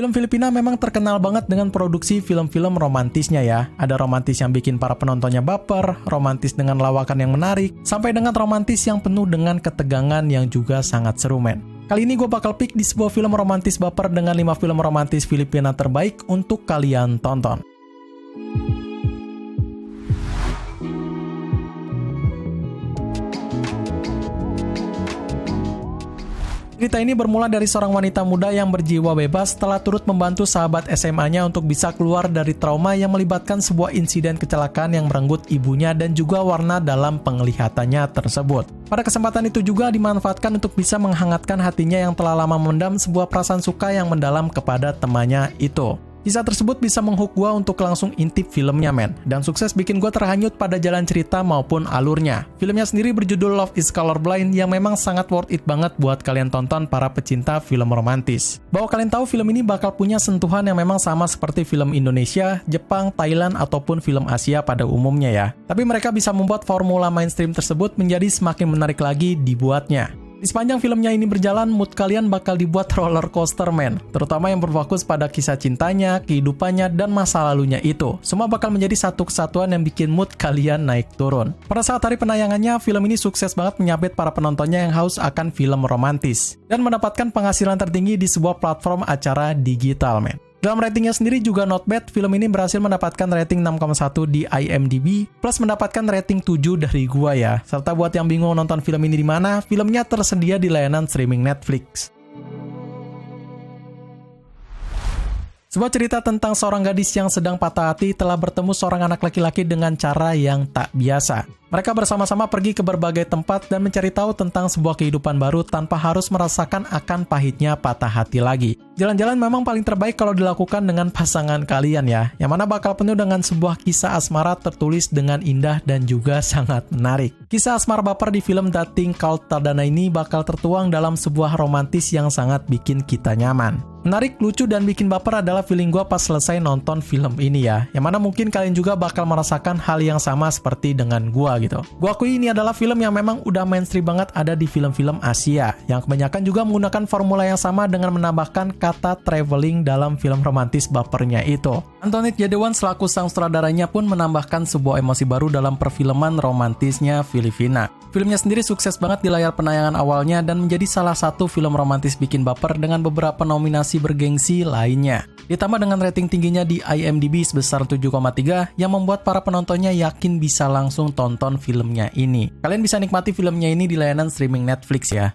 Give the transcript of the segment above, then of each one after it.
Film Filipina memang terkenal banget dengan produksi film-film romantisnya ya. Ada romantis yang bikin para penontonnya baper, romantis dengan lawakan yang menarik, sampai dengan romantis yang penuh dengan ketegangan yang juga sangat seru men. Kali ini gue bakal pick di sebuah film romantis baper dengan 5 film romantis Filipina terbaik untuk kalian tonton. Cerita ini bermula dari seorang wanita muda yang berjiwa bebas setelah turut membantu sahabat SMA-nya untuk bisa keluar dari trauma yang melibatkan sebuah insiden kecelakaan yang merenggut ibunya dan juga warna dalam penglihatannya tersebut. Pada kesempatan itu juga dimanfaatkan untuk bisa menghangatkan hatinya yang telah lama memendam sebuah perasaan suka yang mendalam kepada temannya itu. Kisah tersebut bisa menghook gue untuk langsung intip filmnya men, dan sukses bikin gue terhanyut pada jalan cerita maupun alurnya. Filmnya sendiri berjudul Love is Colorblind yang memang sangat worth it banget buat kalian tonton para pecinta film romantis. Bahwa kalian tahu film ini bakal punya sentuhan yang memang sama seperti film Indonesia, Jepang, Thailand, ataupun film Asia pada umumnya ya. Tapi mereka bisa membuat formula mainstream tersebut menjadi semakin menarik lagi dibuatnya. Di sepanjang filmnya ini berjalan, mood kalian bakal dibuat roller coaster men, terutama yang berfokus pada kisah cintanya, kehidupannya, dan masa lalunya itu. Semua bakal menjadi satu kesatuan yang bikin mood kalian naik turun. Pada saat hari penayangannya, film ini sukses banget menyabet para penontonnya yang haus akan film romantis, dan mendapatkan penghasilan tertinggi di sebuah platform acara digital men. Dalam ratingnya sendiri juga not bad, film ini berhasil mendapatkan rating 6,1 di IMDb, plus mendapatkan rating 7 dari gua ya. Serta buat yang bingung nonton film ini di mana, filmnya tersedia di layanan streaming Netflix. Sebuah cerita tentang seorang gadis yang sedang patah hati telah bertemu seorang anak laki-laki dengan cara yang tak biasa. Mereka bersama-sama pergi ke berbagai tempat dan mencari tahu tentang sebuah kehidupan baru tanpa harus merasakan akan pahitnya patah hati lagi. Jalan-jalan memang paling terbaik kalau dilakukan dengan pasangan kalian ya, yang mana bakal penuh dengan sebuah kisah asmara tertulis dengan indah dan juga sangat menarik. Kisah asmara baper di film Dating Called Tadana ini bakal tertuang dalam sebuah romantis yang sangat bikin kita nyaman. Menarik, lucu, dan bikin baper adalah feeling gue pas selesai nonton film ini ya, yang mana mungkin kalian juga bakal merasakan hal yang sama seperti dengan gue gitu. Gue akui ini adalah film yang memang udah mainstream banget ada di film-film Asia, yang kebanyakan juga menggunakan formula yang sama dengan menambahkan kata traveling dalam film romantis bapernya itu. Antoinette Jadewan selaku sang sutradaranya pun menambahkan sebuah emosi baru dalam perfilman romantisnya Filipina. Filmnya sendiri sukses banget di layar penayangan awalnya dan menjadi salah satu film romantis bikin baper dengan beberapa nominasi bergengsi lainnya. Ditambah dengan rating tingginya di IMDb sebesar 7,3 yang membuat para penontonnya yakin bisa langsung tonton filmnya ini. Kalian bisa nikmati filmnya ini di layanan streaming Netflix ya.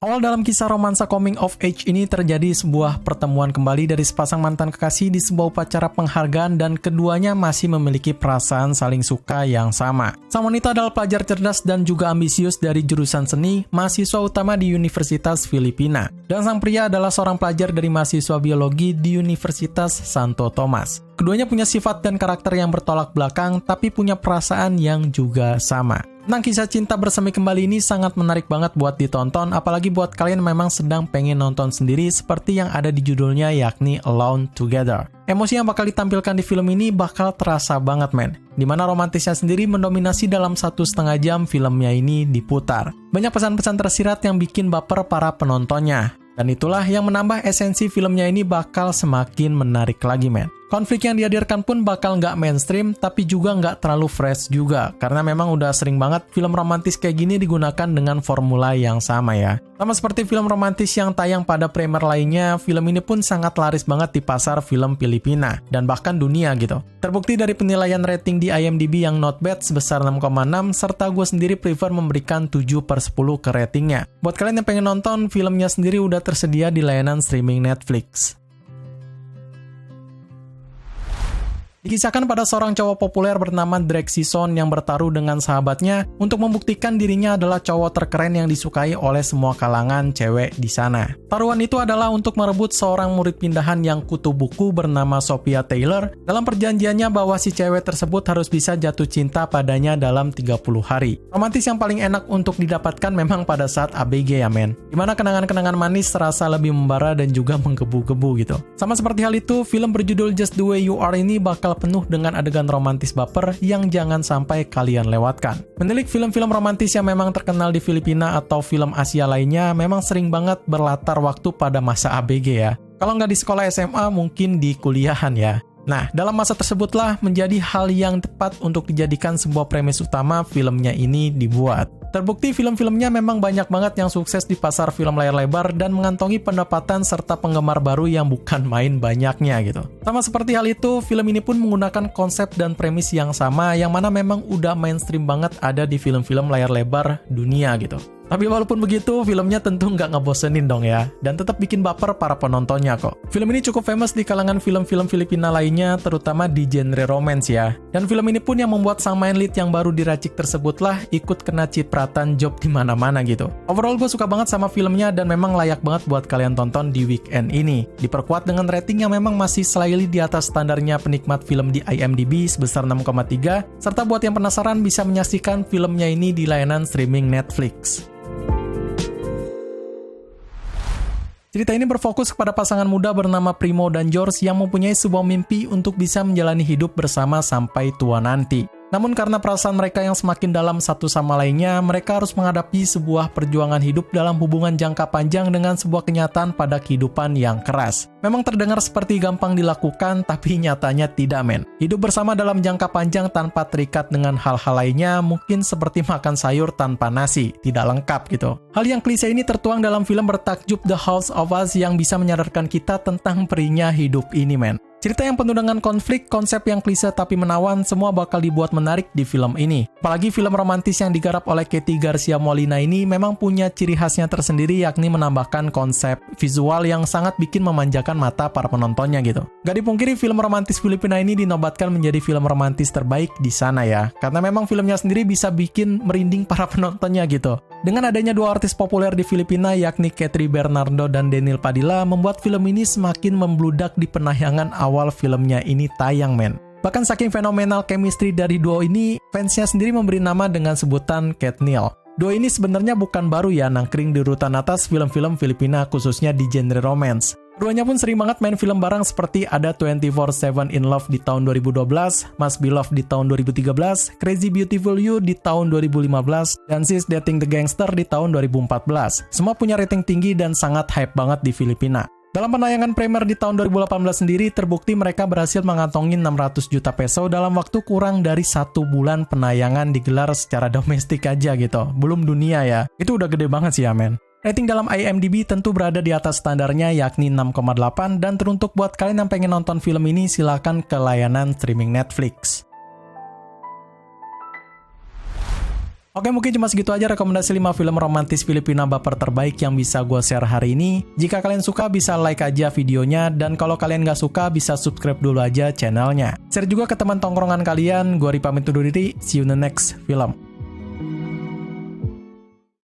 Awal dalam kisah romansa coming of age ini terjadi sebuah pertemuan kembali dari sepasang mantan kekasih di sebuah upacara penghargaan dan keduanya masih memiliki perasaan saling suka yang sama. Sang wanita adalah pelajar cerdas dan juga ambisius dari jurusan seni, mahasiswa utama di Universitas Filipina. Dan sang pria adalah seorang pelajar dari mahasiswa biologi di Universitas Santo Tomas. Keduanya punya sifat dan karakter yang bertolak belakang tapi punya perasaan yang juga sama. Tentang kisah cinta bersemi kembali ini sangat menarik banget buat ditonton, apalagi buat kalian memang sedang pengen nonton sendiri seperti yang ada di judulnya yakni Alone Together. Emosi yang bakal ditampilkan di film ini bakal terasa banget men, dimana romantisnya sendiri mendominasi dalam 1,5 jam filmnya ini diputar. Banyak pesan-pesan tersirat yang bikin baper para penontonnya. Dan itulah yang menambah esensi filmnya ini bakal semakin menarik lagi men. Konflik yang dihadirkan pun bakal nggak mainstream, tapi juga nggak terlalu fresh juga. Karena memang udah sering banget film romantis kayak gini digunakan dengan formula yang sama ya. Sama seperti film romantis yang tayang pada premier lainnya, film ini pun sangat laris banget di pasar film Filipina, dan bahkan dunia gitu. Terbukti dari penilaian rating di IMDb yang not bad sebesar 6,6, serta gue sendiri prefer memberikan 7/10 ke ratingnya. Buat kalian yang pengen nonton, filmnya sendiri udah tersedia di layanan streaming Netflix. Dikisahkan pada seorang cowok populer bernama Drake Sison yang bertaruh dengan sahabatnya untuk membuktikan dirinya adalah cowok terkeren yang disukai oleh semua kalangan cewek di sana. Taruhan itu adalah untuk merebut seorang murid pindahan yang kutu buku bernama Sophia Taylor dalam perjanjiannya bahwa si cewek tersebut harus bisa jatuh cinta padanya dalam 30 hari. Romantis yang paling enak untuk didapatkan memang pada saat ABG ya men. Dimana kenangan-kenangan manis terasa lebih membara dan juga menggebu-gebu gitu. Sama seperti hal itu, film berjudul Just the Way You Are ini bakal penuh dengan adegan romantis baper yang jangan sampai kalian lewatkan. Menilik film-film romantis yang memang terkenal di Filipina atau film Asia lainnya memang sering banget berlatar waktu pada masa ABG ya. Kalau nggak di sekolah SMA, mungkin di kuliahan ya. Nah, dalam masa tersebutlah menjadi hal yang tepat untuk dijadikan sebuah premis utama filmnya ini dibuat. Terbukti film-filmnya memang banyak banget yang sukses di pasar film layar lebar dan mengantongi pendapatan serta penggemar baru yang bukan main banyaknya gitu. Sama seperti hal itu, film ini pun menggunakan konsep dan premis yang sama yang mana memang udah mainstream banget ada di film-film layar lebar dunia gitu. Tapi walaupun begitu, filmnya tentu nggak ngebosenin dong ya, dan tetap bikin baper para penontonnya kok. Film ini cukup famous di kalangan film-film Filipina lainnya, terutama di genre romance ya. Dan film ini pun yang membuat sang main lead yang baru diracik tersebutlah ikut kena cipratan job di mana-mana gitu. Overall gue suka banget sama filmnya dan memang layak banget buat kalian tonton di weekend ini. Diperkuat dengan rating yang memang masih slightly di atas standarnya penikmat film di IMDb sebesar 6,3, serta buat yang penasaran bisa menyaksikan filmnya ini di layanan streaming Netflix. Cerita ini berfokus kepada pasangan muda bernama Primo dan George yang mempunyai sebuah mimpi untuk bisa menjalani hidup bersama sampai tua nanti. Namun karena perasaan mereka yang semakin dalam satu sama lainnya, mereka harus menghadapi sebuah perjuangan hidup dalam hubungan jangka panjang dengan sebuah kenyataan pada kehidupan yang keras. Memang terdengar seperti gampang dilakukan, tapi nyatanya tidak men. Hidup bersama dalam jangka panjang tanpa terikat dengan hal-hal lainnya mungkin seperti makan sayur tanpa nasi, tidak lengkap gitu. Hal yang klise ini tertuang dalam film bertajuk The House of Us yang bisa menyadarkan kita tentang perihnya hidup ini men. Cerita yang penuh dengan konflik, konsep yang klise tapi menawan, semua bakal dibuat menarik di film ini. Apalagi film romantis yang digarap oleh Katy Garcia Molina ini memang punya ciri khasnya tersendiri, yakni menambahkan konsep visual yang sangat bikin memanjakan mata para penontonnya gitu. Gak dipungkiri film romantis Filipina ini dinobatkan menjadi film romantis terbaik di sana ya, karena memang filmnya sendiri bisa bikin merinding para penontonnya gitu. Dengan adanya dua artis populer di Filipina yakni Katri Bernardo dan Daniel Padilla membuat film ini semakin membludak di penayangan awal filmnya ini tayang men. Bahkan saking fenomenal chemistry dari duo ini, fansnya sendiri memberi nama dengan sebutan Katniel. Duo ini sebenarnya bukan baru ya nangkring di urutan atas film-film Filipina khususnya di genre romance. Keduanya pun sering banget main film bareng seperti ada 24/7 in Love di tahun 2012, Must Be Love di tahun 2013, Crazy Beautiful You di tahun 2015, dan She's Dating the Gangster di tahun 2014. Semua punya rating tinggi dan sangat hype banget di Filipina. Dalam penayangan premier di tahun 2018 sendiri, terbukti mereka berhasil mengantongi 600 juta peso dalam waktu kurang dari 1 bulan penayangan digelar secara domestik aja gitu. Belum dunia ya. Itu udah gede banget sih ya men. Rating dalam IMDb tentu berada di atas standarnya yakni 6,8 dan teruntuk buat kalian yang pengen nonton film ini silahkan ke layanan streaming Netflix. Oke, mungkin cuma segitu aja rekomendasi 5 film romantis Filipina baper terbaik yang bisa gue share hari ini. Jika kalian suka bisa like aja videonya, dan kalau kalian gak suka bisa subscribe dulu aja channelnya. Share juga ke teman tongkrongan kalian. Gue Ri pamit undur diri, see you in the next film.